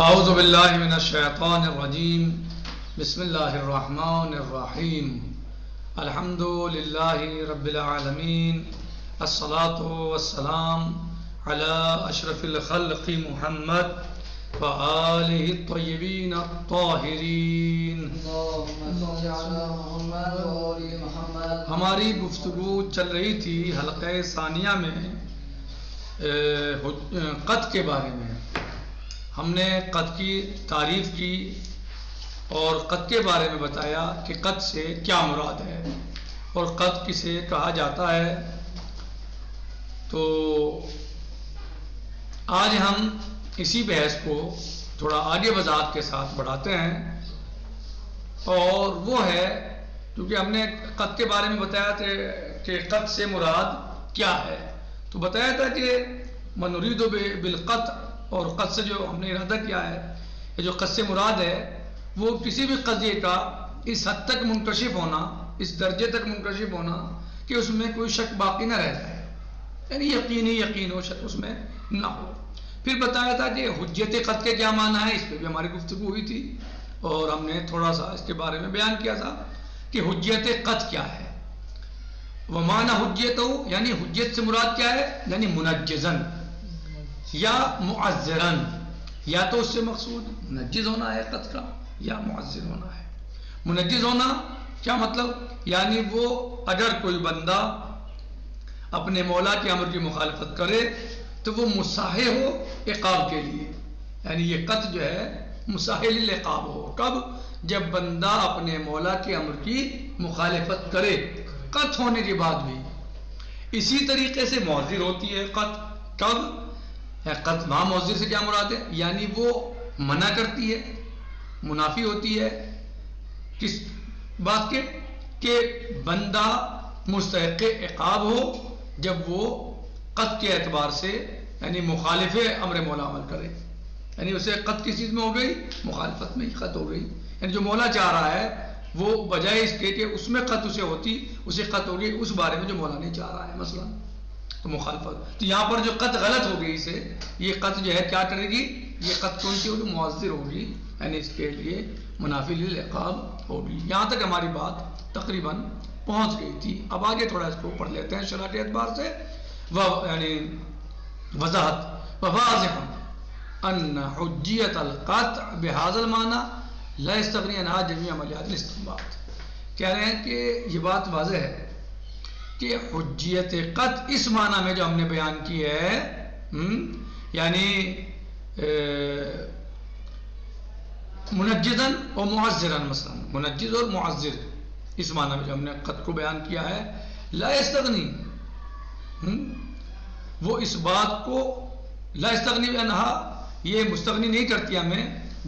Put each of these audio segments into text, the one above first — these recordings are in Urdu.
اعوذ باللہ من الشیطان الرجیم بسم اللہ الرحمن الرحیم الحمد للہ رب العالمین الصلاة والسلام علی اشرف الخلق محمد وآلہ الطیبین الطاہرین۔ ہماری گفتگو چل رہی تھی حلقہ ثانیہ میں قط کے بارے میں۔ ہم نے قط کی تعریف کی اور قط کے بارے میں بتایا کہ قط سے کیا مراد ہے اور قط کسے کہا جاتا ہے۔ تو آج ہم اسی بحث کو تھوڑا آگے وضاحت کے ساتھ بڑھاتے ہیں، اور وہ ہے کیونکہ ہم نے قط کے بارے میں بتایا تھا کہ قط سے مراد کیا ہے، تو بتایا تھا کہ منرید بالقط، اور قط سے جو ہم نے ارادہ کیا ہے کہ جو قط سے مراد ہے وہ کسی بھی قضیے کا اس حد تک منکشف ہونا، اس درجے تک منکشف ہونا کہ اس میں کوئی شک باقی نہ رہ جائے، یعنی یقین ہو، شک اس میں نہ ہو۔ پھر بتایا تھا کہ حجت قط کے کیا معنی ہے، اس پہ بھی ہماری گفتگو ہوئی تھی، اور ہم نے تھوڑا سا اس کے بارے میں بیان کیا تھا کہ حجت قط کیا ہے۔ ومعنی حجت ہو، یعنی حجت سے مراد کیا ہے، یعنی منجزن یا معذرن، یا تو اس سے مقصود منجز ہونا ہے قط کا، یا معذر ہونا ہے۔ منجز ہونا کیا مطلب، یعنی وہ اگر کوئی بندہ اپنے مولا کے امر کی مخالفت کرے تو وہ مساحِ ہو عقاب کے لیے، یعنی یہ قط جو ہے مساحل العقاب ہو۔ کب؟ جب بندہ اپنے مولا کے امر کی مخالفت کرے قط ہونے کے بعد بھی۔ اسی طریقے سے معذر ہوتی ہے قط، کب؟ قط وہاں معذر سے کیا مراد ہے، یعنی وہ منع کرتی ہے، منافی ہوتی ہے کس بات کے، کہ بندہ مستحق عقاب ہو جب وہ قط کے اعتبار سے یعنی مخالف امر مولا عمل کرے، یعنی اسے قط کس چیز میں ہو گئی، مخالفت میں ہی قط ہو گئی، یعنی جو مولا چاہ رہا ہے وہ بجائے اس کے کہ اس میں قط اسے ہوتی، اسے قط ہو گئی اس بارے میں جو مولا نہیں چاہ رہا ہے، مثلا تو مخالفت۔ تو یہاں پر جو قط غلط ہو گئی اسے، یہ قط جو ہے کیا کرے گی، یہ قط کون سی ہوگی، معذر ہوگی، یعنی اس کے لیے منافی للعقاب ہوگی۔ یہاں تک ہماری بات تقریباً پہنچ گئی تھی۔ اب آگے تھوڑا اس کو پڑھ لیتے ہیں شرح کے اعتبار سے، یعنی وضاحت وواضح ان حجیت القطع بهذا المعنى لا يستغني عنها جميع عملیات الاستنباط۔ کہہ رہے ہیں کہ یہ بات واضح ہے کہ حجیت قط اس معنی میں جو ہم نے بیان کی ہے، یعنی منجزن اور معذرن، مثلا منجز اور معذر، اس معنی میں جو ہم نے قط کو بیان کیا ہے، لا یستغنی، وہ اس بات کو لا یستغنی عنہا، یہ مستغنی نہیں کرتی ہمیں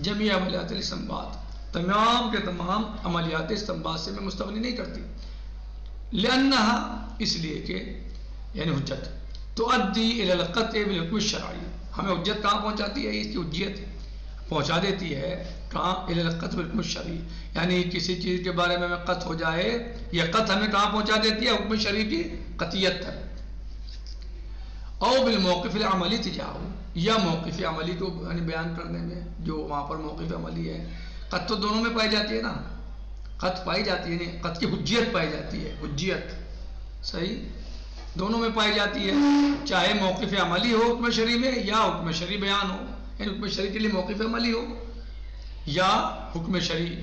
جمیع عملیات الاستنباط، تمام کے تمام عملیات استنباط سے میں مستغنی نہیں کرتی، لأنها، اس لیے کہ یعنی حجت تؤدی الی القطع بالحکم الشرعی، ہمیں حجت کہاں پہنچاتی ہے، اس کی حجیت پہنچا دیتی ہے کہاں، الی القطع بالحکم الشرعی، یعنی کسی چیز کے بارے میں قط ہو جائے، یہ قط ہمیں کہاں پہنچا دیتی ہے، حکم شرعی کی قطعیت تک، او بالموقف العملی تجاہو، یا موقف عملی کو یعنی بیان کرنے میں، جو وہاں پر موقف عملی ہے، قط تو دونوں میں پائی جاتی ہے نا، قط پائی جاتی ہے، یعنی قط کی حجیت پائی جاتی ہے، حجیت صحیح دونوں میں پائی جاتی ہے، چاہے موقف عملی ہو حکم شرعی میں، یا حکم شرعی بیان ہو، یعنی حکم شرعی کے لیے موقف عملی ہو یا حکم شرعی۔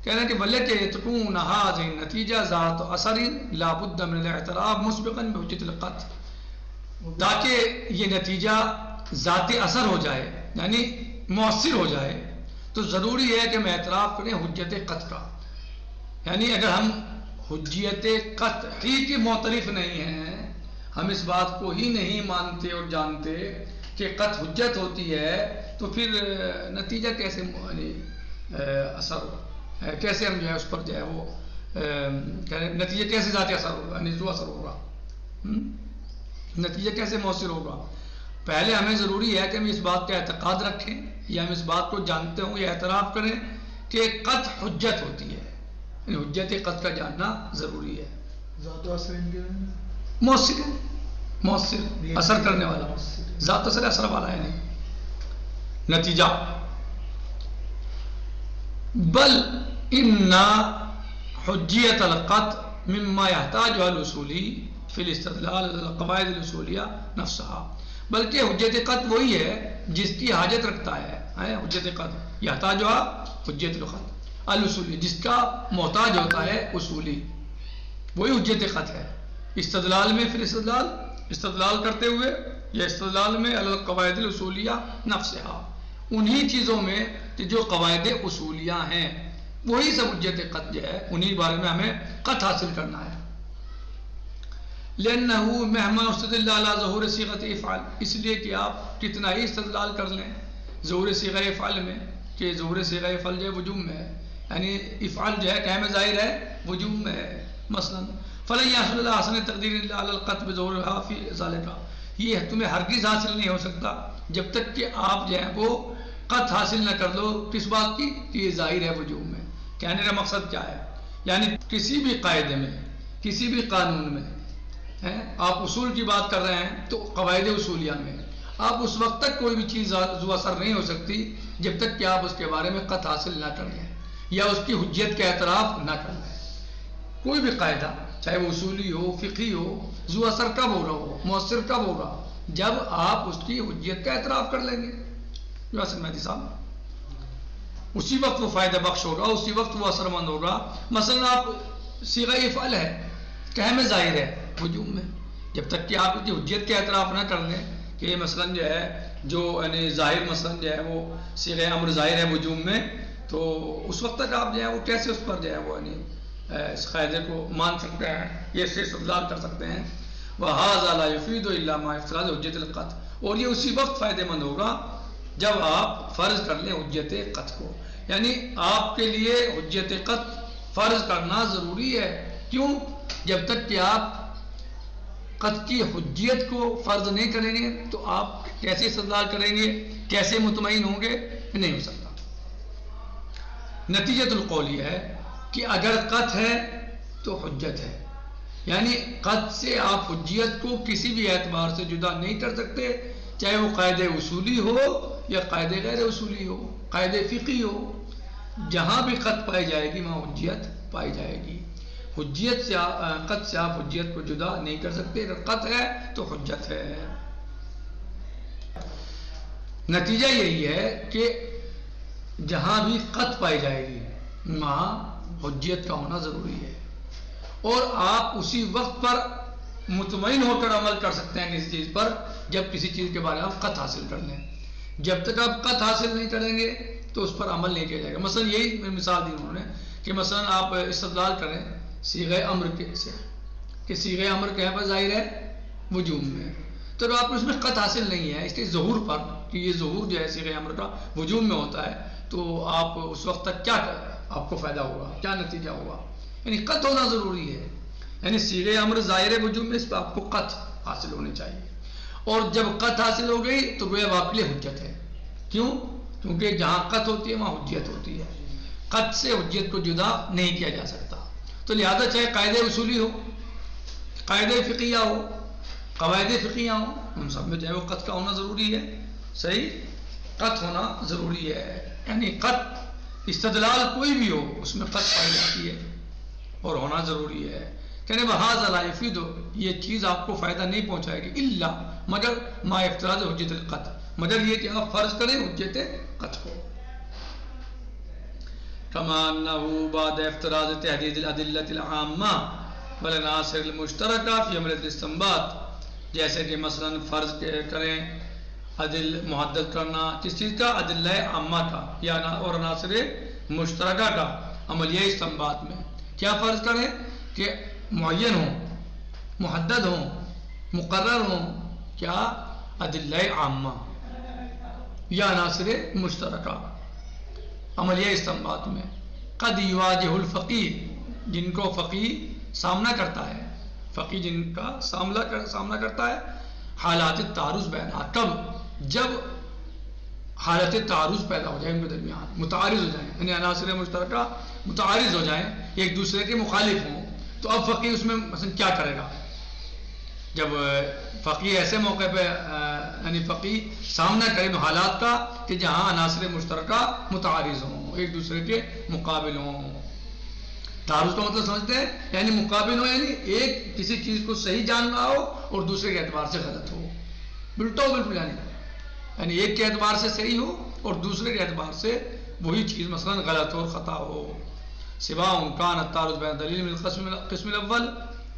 کہنا کہ بلے کہ تکون هذه النتیجہ ذات اثر لا بد من الاعتراف مسبقا بحجت القطع، تاکہ یہ نتیجہ ذات اثر ہو جائے، یعنی مؤثر ہو جائے، تو ضروری ہے کہ ہم اعتراف کریں حجت قط کا، یعنی اگر ہم حجیت قطعی کے معترف نہیں ہیں، ہم اس بات کو ہی نہیں مانتے اور جانتے کہ قط حجت ہوتی ہے، تو پھر نتیجہ کیسے اثر کیسے ہم جو ہے اس پر جو ہے وہ نتیجہ کیسے ذات اثر ہوگا، یعنی جو اثر ہوگا، نتیجہ کیسے مؤثر ہوگا۔ پہلے ہمیں ضروری ہے کہ ہم اس بات کا اعتقاد رکھیں، یا ہم اس بات کو جانتے ہوں یا اعتراف کریں کہ قط حجت ہوتی ہے، یعنی حجت قط کا جاننا ضروری ہے۔ ذات و اثر مؤثر اثر کرنے والا، ذات اثر والا ہے نہیں، نتیجہ بل ان حجیت القطع مما يحتاج الاصولی فی الاستدلال القواعد الاصولیہ نفسها، بلکہ حجت قطع وہی ہے جس کی حاجت رکھتا ہے حجت قطع یحتاج حجت القطع الاصولی، جس کا محتاج ہوتا ہے اصولی، وہی حجت قطع ہے۔ استدلال میں پھر استدلال کرتے ہوئے یا استدلال میں القواعد الاصولیہ نفسها، انہی چیزوں میں جو قواعد اصولیہ ہیں وہی سب حجت قطع جو ہے، انہی بارے میں ہمیں قطع حاصل کرنا ہے۔ لأنه مهما استدل على ظہور صیغۃ افعل، اس لیے کہ آپ کتنا ہی استدلال کر لیں ظہور صیغہ افعل میں، کہ ظہور صیغہ افعل جو ہے وجوب میں ہے، یعنی افعل جو ہے کہنے میں ظاہر ہے وجوب میں ہے، مثلا فلن يحصل احسن تقدیر الا على القطع بظہورها فی ذلك، یہ تمہیں ہرگز حاصل نہیں ہو سکتا جب تک کہ آپ جو ہے وہ قطع حاصل نہ کر لو کس بات کی کہ یہ ظاہر ہے وجوب میں۔ کہنے کا مقصد کیا ہے؟ یعنی کسی بھی قاعدے میں، کسی بھی قانون میں آپ اصول کی بات کر رہے ہیں تو قواعد اصولیہ میں آپ اس وقت تک کوئی بھی چیز ذو اثر نہیں ہو سکتی جب تک کہ آپ اس کے بارے میں قطع حاصل نہ کر لیں یا اس کی حجیت کا اعتراف نہ کر لیں۔ کوئی بھی قاعدہ چاہے وہ اصولی ہو، فقہی ہو، ذو اثر کب ہو رہا ہو، مؤثر کب ہو رہا، جب آپ اس کی حجیت کا اعتراف کر لیں گے۔ یاسر مہدی صاحب، اسی وقت وہ فائدہ بخش ہوگا، اسی وقت وہ اثر مند ہوگا۔ مثلا آپ صیغہ افعل ہے کہنے میں ظاہر ہے وجوب میں، جب تک کہ آپ کی حجیت کے اعتراف نہ کر لیں کہ مثلا جو ہے جو یعنی ظاہر مثلا جو ہے وہ صیغہ امر ظاہر ہے وجوب میں، تو اس وقت تک آپ جو ہے وہ کیسے اس پر جو ہے وہ یعنی اس قاعدے کو مان سکتے ہیں، یہ سے استدلال کر سکتے ہیں۔ وَهَذَا لَا يُفِيدُ إِلَّا مَا افتراض حجت القطع، اور یہ اسی وقت فائدہ مند ہوگا جب آپ فرض کر لیں حجت قطع کو، یعنی آپ کے لیے حجت قطع فرض کرنا ضروری ہے۔ کیوں؟ جب تک کہ آپ قطع کی حجیت کو فرض نہیں کریں گے تو آپ کیسے استدلال کریں گے، کیسے مطمئن ہوں گے؟ نہیں ہو سکتا۔ نتیجۃ القول یہ ہے کہ اگر قطع ہے تو حجت ہے، یعنی قطع سے آپ حجیت کو کسی بھی اعتبار سے جدا نہیں کر سکتے، چاہے وہ قاعدہ اصولی ہو یا قاعدہ غیر اصولی ہو، قاعدہ فقہی ہو، جہاں بھی قطع پائی جائے گی وہاں حجیت پائی جائے گی۔ حجیت سے قطع سے آپ حجیت کو جدا نہیں کر سکتے، اگر قطع ہے تو حجت ہے۔ نتیجہ یہی ہے کہ جہاں بھی قطع پائی جائے گی وہاں حجیت کا ہونا ضروری ہے، اور آپ اسی وقت پر مطمئن ہو کر عمل کر سکتے ہیں کسی چیز پر جب کسی چیز کے بارے میں آپ قطع حاصل کر لیں۔ جب تک آپ قطع حاصل نہیں کریں گے تو اس پر عمل نہیں کیا جائے گا۔ مثلا یہی مثال دی انہوں نے کہ مثلا آپ استدلال کریں صیغہ امر کے سے کہ صیغہ امر کہاں پر ظاہر ہے وجوب میں، تو آپ اس میں قطع حاصل نہیں ہے، اس کے ظہور پر کہ یہ ظہور جو ہے صیغہ امر کا وجوب میں ہوتا ہے، تو آپ اس وقت تک کیا آپ کو فائدہ ہوگا، کیا نتیجہ ہوگا؟ یعنی قطع ہونا ضروری ہے، یعنی صیغہ امر ظاہر وجوب میں اس پہ آپ کو قطع حاصل ہونی چاہیے، اور جب قطع حاصل ہو گئی تو گویا آپ کے لیے حجت ہے۔ کیوں؟ کیونکہ جہاں قطع ہوتی ہے وہاں حجت ہوتی ہے، قطع سے حجت کو جدا نہیں کیا جا سکتا۔ تو لہذا چاہے قاعدہ اصولی ہو، قاعدہ فقیہ ہو، قواعد فقیہ ہو، ان سب میں جو ہے وہ قطع کا ہونا ضروری ہے۔ صحیح، قطع ہونا ضروری ہے، یعنی قطع استدلال کوئی بھی ہو اس میں قطع پائی جاتی ہے اور ہونا ضروری ہے۔ کہنے وَهَذَا لَا يُفِيدُ، یہ چیز آپ کو فائدہ نہیں پہنچائے گی الا مگر ما افتراض حجت القطع، مگر یہ کہ آپ فرض کریں حجت قطع کو۔ كما أنه بعد افتراض تحديد الأدلة العامة والعناصر المشتركة في عملية الاستنباط، جیسے کہ مثلا فرض کریں عدل محدد کرنا کس چیز کا، ادلہ عامہ کا یا اور عناصر مشترکہ کا عملیہ استنباط میں، کیا فرض کریں کہ معین ہوں، محدد ہوں، مقرر ہوں، کیا ادلہ عامہ یا عناصر مشترکہ عملیہ استنباط میں۔ قد یواجہ الفقیہ، جن کو فقیہ سامنا کرتا ہے، فقیہ جن کا سامنا کرتا ہے، حالات تعارض بینہا، کب؟ جب حالت تعارض پیدا ہو جائے ان کے درمیان، متعارض ہو جائیں، یعنی عناصر مشترکہ متعارض ہو جائیں، ایک دوسرے کے مخالف ہوں، تو اب فقیہ اس میں مثلا کیا کرے گا؟ جب فقیہ ایسے موقع پہ یعنی فقی سامنا کرے ان حالات کا کہ جہاں عناصر مشترکہ متعارض ہوں، ایک دوسرے کے مقابل ہوں۔ تعارض کا مطلب سمجھتے ہیں، یعنی مقابل ہو، یعنی ایک کسی چیز کو صحیح جان رہا ہو اور دوسرے کے اعتبار سے غلط ہو، بالٹا ہو بالکل، یعنی ایک کے اعتبار سے صحیح ہو اور دوسرے کے اعتبار سے وہی چیز مثلا غلط ہو اور خطا ہو۔ سوا امکان التعارض بین دلیل من القسم الاول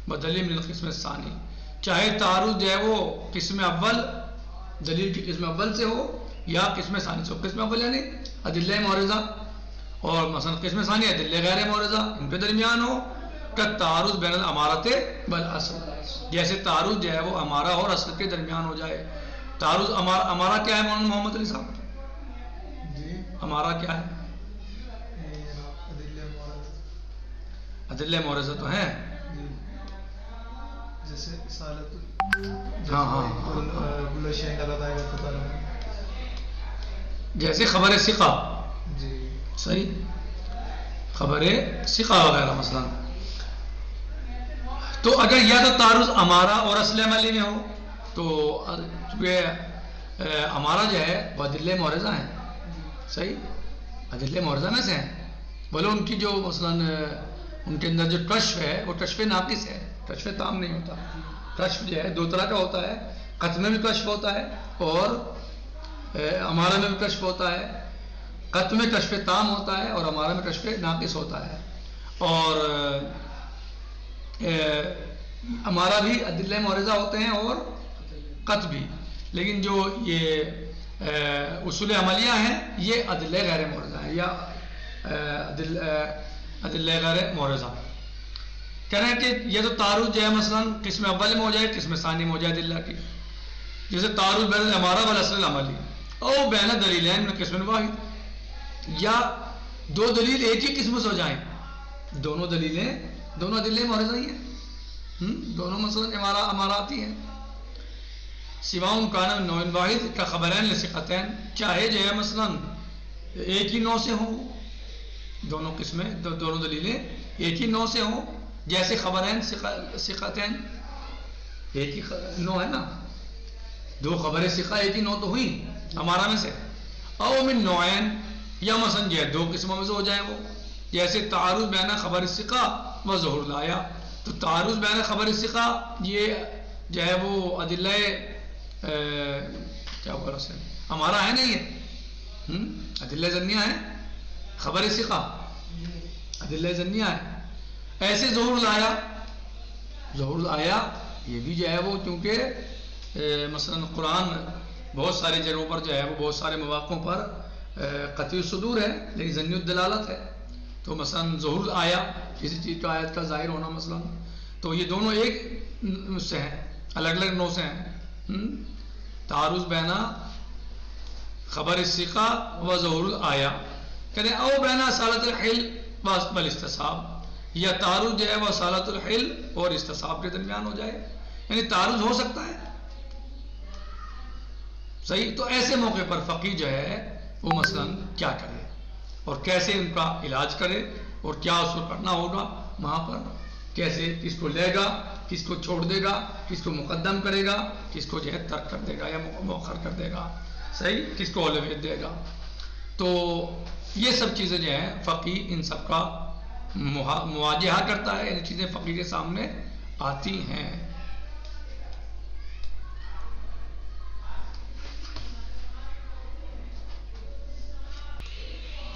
و دلیل من القسم الثانی، چاہے تعارض جو ہے وہ قسم اول، دلیل کی قسم اول سے ہو یا قسم ثانی سے ہو۔ قسم اول یعنی ادلہ معرضہ، اور مثلا قسم ثانی ادلہ غیر معرضہ، ان کے درمیان ہو۔ تعارض بین الامارۃ والاصل، جیسے تعارض جو ہے وہ امارہ اور اصل کے درمیان ہو جائے۔ تعارض امارہ کیا ہے مولانا محمد علی صاحب؟ امارہ کیا ہے؟ ادلہ معرضہ تو ہیں، جیسے جیسے خبر ثقہ، صحیح، خبر ثقہ وغیرہ مثلا۔ تو اگر یا تو تعارض امارہ اور اصل عملی میں ہو تو چونکہ امارہ جو ہے وہ ادلہ معرضہ ہیں، صحیح، ادلہ معرضہ میں سے ہیں، بولے ان کی جو مثلا ان کے اندر جو کشف ہے وہ کشف ناقص ہے، کشف تام نہیں ہوتا۔ کشف جو ہے دو طرح کا ہوتا ہے، قطع میں بھی کشف ہوتا ہے اور امارہ میں بھی کشف ہوتا ہے۔ قطع میں کشف تام ہوتا ہے اور امارہ میں کشف ناقص ہوتا ہے، اور امارہ بھی ادلہ معرضہ ہوتے ہیں اور قطع بھی، لیکن جو یہ اصول عملیہ ہیں یہ ادلہ غیر معرضہ ہیں یا ادلہ غیر معرضہ۔ کہہ رہے ہیں کہ یہ تو تعارض جو ہے مثلا قسم اول میں ہو جائے، قسم ثانی میں ہو جائے ادلہ کی، جیسے تعارض بین الامارہ والاصل العملی او بین دلیلین من قسم واحد، یا دو دلیل ایک ہی قسم سے ہو جائیں، دونوں دلیلیں دونوں ادلہ معرضہ ہی ہیں، دونوں مثلا اماراتی ہیں۔ سواء کان من نوع واحد کا خبرین لثقتین، چاہے جو ہے مثلا ایک ہی نوع سے ہوں، دونوں قسمیں دونوں دلیلیں ایک ہی نوع سے ہوں، جیسے خبرین ثقتین ایک ہی نوع ہے نا، دو خبر ثقہ ایک ہی نوع تو ہوئی ہمارا میں سے۔ او من نوعین، یا مثلا جو ہے دو قسموں میں سے ہو جائیں وہ، جیسے تعارض بین خبر ثقہ و ظہور الآیہ، تو تعارض بین خبر ثقہ یہ جو ہے وہ ادلہ کیا بولا سے ہمارا ہے نہیں ہے، ادلہ ظنیہ ہے، خبر ثقہ ادلہ ظنیہ ہے۔ ایسے ظہور الآیہ، ظہور الآیہ یہ بھی جو ہے وہ چونکہ مثلا قرآن بہت ساری جگہوں پر جو ہے وہ بہت سارے مواقعوں پر قطعی الصدور ہے لیکن ظنی الدلالت ہے، تو مثلا ظہور الآیہ کسی چیز کا آیت کا ظاہر ہونا مثلا، تو یہ دونوں ایک سے ہیں، الگ الگ نو سے ہیں۔ تعارض بین خبر الثقہ و ظہور الآیہ، کہتے ہیں او بین اصالت الحل والاستصحاب، یا تعارض جو ہے وہ اصالت الحل اور استصحاب کے درمیان ہو جائے، یعنی تعارض ہو سکتا ہے، صحیح۔ تو ایسے موقع پر فقیہ جو ہے وہ مثلا کیا کرے اور کیسے ان کا علاج کرے اور کیا اس کو کرنا ہوگا وہاں پر، کیسے کس کو لے گا، کس کو چھوڑ دے گا، کس کو مقدم کرے گا، کس کو جو ہے ترک کر دے گا یا مؤخر کر دے گا، صحیح، کس کو اولویت دے گا۔ تو یہ سب چیزیں جو ہیں فقیہ ان سب کا مواجہہ کرتا ہے، یہ چیزیں فقیہ کے سامنے آتی ہیں۔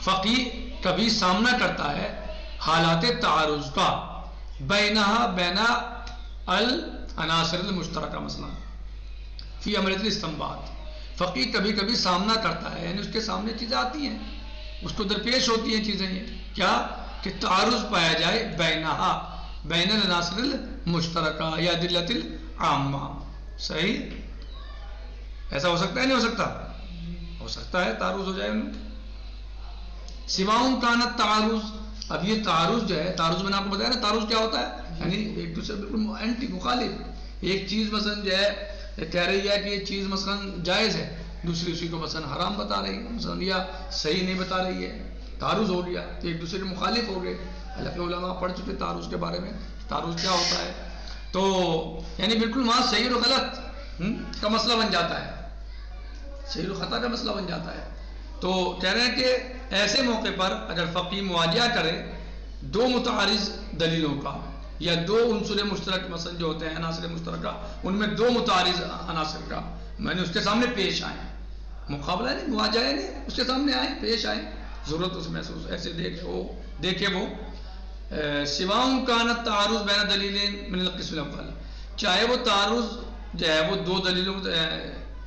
فقیہ کبھی سامنا کرتا ہے حالات تعارض کا، بینہا بین العناصر المشترکہ، مثلا فی عملیۃ الاستنباط، فقیہ کبھی کبھی سامنا کرتا ہے، یعنی اس کے سامنے چیزیں آتی ہیں، اس کو درپیش ہوتی ہیں چیزیں، یہ کیا کہ تعارض پایا جائے بینہا بین العناصر المشترکہ یا ادلۃ العامہ، صحیح، ایسا ہو سکتا ہے نہیں ہو سکتا؟ ہو سکتا ہے تعارض ہو جائے ان میں۔ سواء کانت تعارض، اب یہ تعارض جو ہے، تعارض میں نے آپ کو بتایا نا تعارض کیا ہوتا ہے، یعنی ایک دوسرے بالکل اینٹی مخالف، ایک چیز مثلا جو ہے کہہ رہی ہے کہ یہ چیز مثلا جائز ہے، دوسری اسی کو مثلا حرام بتا رہی ہے مثلا، یا صحیح نہیں بتا رہی ہے، تعارض ہو گیا، تو ایک دوسرے کے مخالف ہو گئے۔ حلقہ علماء پڑھ چکے تعارض کے بارے میں، تعارض کیا ہوتا ہے، تو یعنی بالکل وہاں صحیح اور غلط کا مسئلہ بن جاتا ہے، صحیح و خطا کا مسئلہ بن جاتا ہے. تو کہہ رہے ہیں کہ ایسے موقع پر اگر فقی مواجہہ کرے دو متعارض دلیلوں کا یا دو عنصر مشترک مثلا جو ہوتے ہیں عناصر مشترکہ ان میں دو متعارض عناصر کا میں نے اس کے سامنے پیش آئے, مقابلہ نہیں مواجہہ نہیں, اس کے سامنے آئے پیش آئے, ضرورت اس محسوس ایسے دیکھے وہ سواؤں کانت تعارض بین دلیلین من القسم الاول, چاہے وہ تعارض جو ہے وہ دو دلیلوں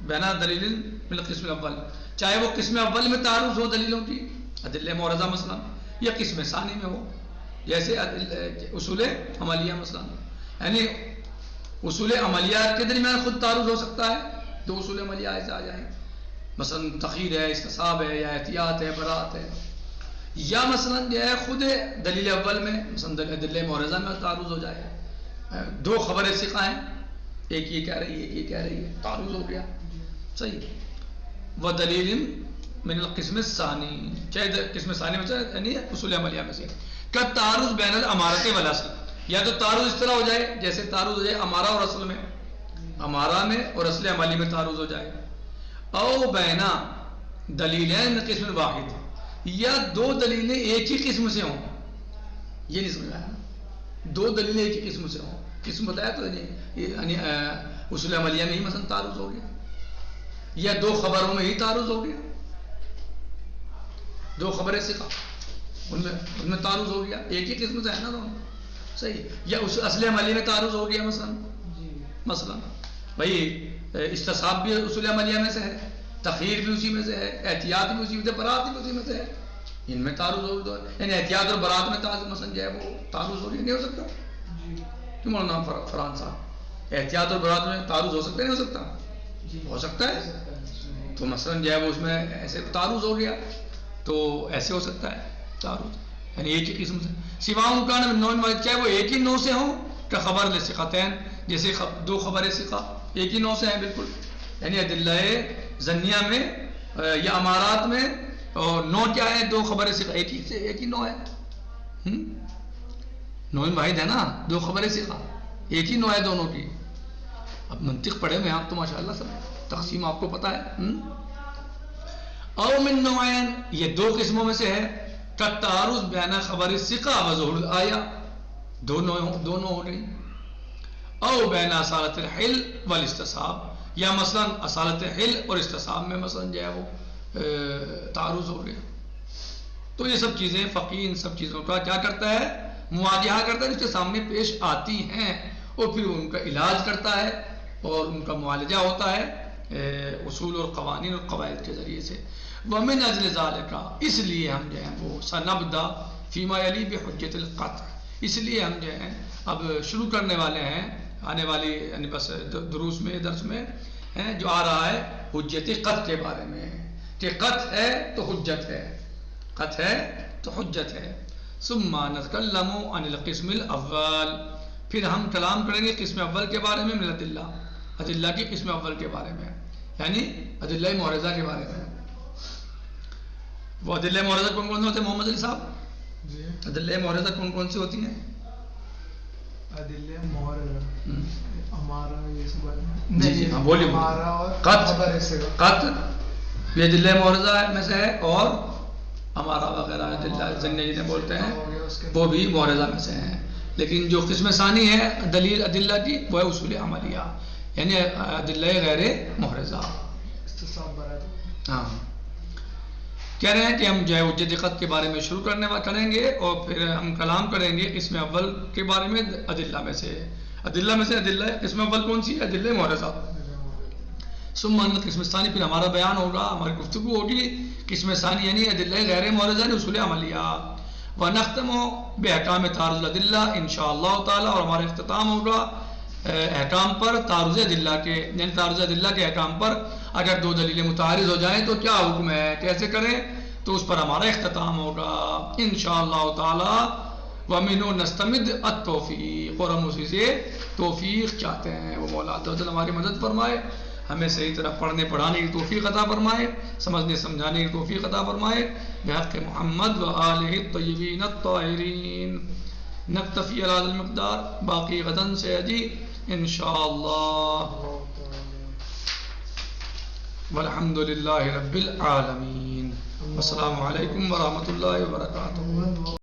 بین دلیلین من القسم الاول, چاہے وہ قسم اول میں تعارض ہو دلیلوں کی ادلہ معرضہ مثلا یا قسم ثانی میں ہو, جیسے اصول عملیہ مثلا, یعنی اصول عملیات کے درمیان خود تعارض ہو سکتا ہے, دو اصول عملیہ ایسے آ جائیں مثلا تخیر ہے, استصحاب ہے, یا احتیاط ہے, براءت ہے, یا مثلا جو ہے خود دلیل اول میں مثلا ادلہ معرضہ میں تعارض ہو جائے, دو خبر ثقہ ہیں ایک یہ کہہ رہی ہے ایک یہ کہہ رہی ہے, تعارض ہو گیا صحیح. وہ دلیل من القسم الثانی, چاہے قسم ثانی میں سے یعنی اصول عملیہ میں سے, کا تعارض بین الامارۃ والاصل, یا تو تعارض اس طرح ہو جائے جیسے تعارض ہو جائے امارہ اور اصل میں, امارہ میں اور اصل عملی میں تعارض ہو جائے, او بین دلیلین من قسم واحد, یا دو دلیلیں ایک ہی قسم سے ہوں, یہ نہیں سمجھ آیا, دو دلیلیں ایک ہی قسم سے ہوں, قسم بتایا تو یعنی اصول عملیہ میں ہی مثلا تعارض ہو گیا, یا دو خبروں میں ہی تعارض ہو گیا, دو خبریں ثقہ ان میں تعارض ہو گیا, ایک ہی قسم سے ہے نا دونوں صحیح, یا اس اصل عملی میں تعارض ہو گیا مثلا بھائی استصحاب بھی اصول عملیہ میں سے ہے, تخیر بھی اسی میں سے ہے, احتیاط بھی اسی میں سے, برات بھی اسی میں سے ہے, ان میں تعارض ہو, یعنی احتیاط اور برات میں تعارض مثلا جو ہے وہ تعارض ہو رہی نہیں ہو سکتا, کیوں مولانا فرحان صاحب احتیاط اور برات میں تعارض ہو سکتا ہے نہیں ہو سکتا, ہو سکتا ہے, تو مثلا جو ہے وہ اس میں ایسے تعارض ہو گیا تو ایسے ہو سکتا ہے تعارض, یعنی ایک ہی قسم سے سواؤں کا نون واحد, چاہے وہ ایک ہی نو سے ہوں کا خبر لثقتین, جیسے دو خبر ثقہ ایک ہی نو سے ہیں بالکل, یعنی ادلہ ظنیہ میں یا امارات میں اور نو کیا ہے دو خبر ثقہ ایک ہی نو ہے, نو واحد ہے نا, دو خبر ثقہ ایک ہی نو ہے دونوں کی. اب منطق پڑھے میں آپ تو ماشاءاللہ سب تقسیم آپ کو پتا ہے. او من نوعین, یہ دو قسموں میں سے ہے, کا تعارض بین خبر ثقہ و ظہور الآیہ, دونوں ہو گئی, او بین اصالت الحل والاستصحاب, یا مثلا اصالت حل اور استصحاب میں مثلا جو ہے وہ تعارض ہو گیا. تو یہ سب چیزیں فقی ان سب چیزوں کا کیا کرتا ہے, مواجہہ کرتا ہے, اس کے سامنے پیش آتی ہیں اور پھر ان کا علاج کرتا ہے اور ان کا معالجہ ہوتا ہے اصول اور قوانین اور قواعد کے ذریعے سے. ومن اجل ذالک, اس لیے ہم جو ہیں وہ سنبدا فیما یلی بحجت القطع, اس لیے ہم جو ہیں اب شروع کرنے والے ہیں آنے والی یعنی بس دروس میں درس میں جو آ رہا ہے حجت قطع کے بارے میں, کہ قطع ہے تو حجت ہے, قطع ہے تو حجت ہے. ثم نتکلم عن القسم الاول, پھر ہم کلام کریں گے قسم اول کے بارے میں, من الادلہ, ادلہ کی قسم اول کے بارے میں, یعنی ادلہ معرضہ کے بارے میں. وہ ادلہ معرضہ کون کون سے ہوتے ہیں محمد علی صاحب؟ ادلہ معرضہ کون کون سی ہوتی ہیں؟ ادلہ معرضہ ہمارا یہ سب جی جی ہاں بولیے. قط یہ ادلہ معرضہ میں سے ہے, اور ہمارا وغیرہ ادلہ ظنیہ جنہیں بولتے ہیں وہ بھی معرضہ میں سے ہیں. لیکن جو قسم ثانی ہے دلیل ادلہ کی وہ ہے اصول عملیہ, یعنی ادلہ غیر معرضہ. ہاں کہہ رہے ہیں کہ ہم جو ہے حجت قطع کے بارے میں شروع کریں گے اور پھر ہم کلام کریں گے قسم اول کے بارے میں ادلہ میں سے. ادلہ میں سے ادلہ قسم اول کون سی ہے؟ ادلہ معرضہ. ثم قسم ثانی, پھر ہمارا بیان ہوگا, ہماری گفتگو ہوگی قسم ثانی یعنی ادلہ غیر معرضہ یعنی اصول عملیہ. ونختم باحکام تعارض الادلہ انشاءاللہ تعالی, اور ہمارا اختتام ہوگا احکام پر تعارض ادلہ کے, یعنی تعارض ادلہ کے احکام پر. اگر دو دلیلیں متعارض ہو جائیں تو کیا حکم ہے, کیسے کریں, تو اس پر ہمارا اختتام ہوگا انشاءاللہ تعالی. وَمِنْهُ نَسْتَمِدْ التَّوْفِيقَ, اور ہم اسی سے توفیق چاہتے ہیں. وہ مولا عز ہماری مدد فرمائے, ہمیں صحیح طرح پڑھنے پڑھانے کی توفیق عطا فرمائے, سمجھنے سمجھانے کی توفیق عطا فرمائے. بحق محمد وآلہ الطیبین الطاہرین. نکتفی علی هذا المقدار, باقی غداً سے اجی انشاءاللہ. والحمد للہ رب العالمین. السلام علیکم ورحمۃ اللہ وبرکاتہ.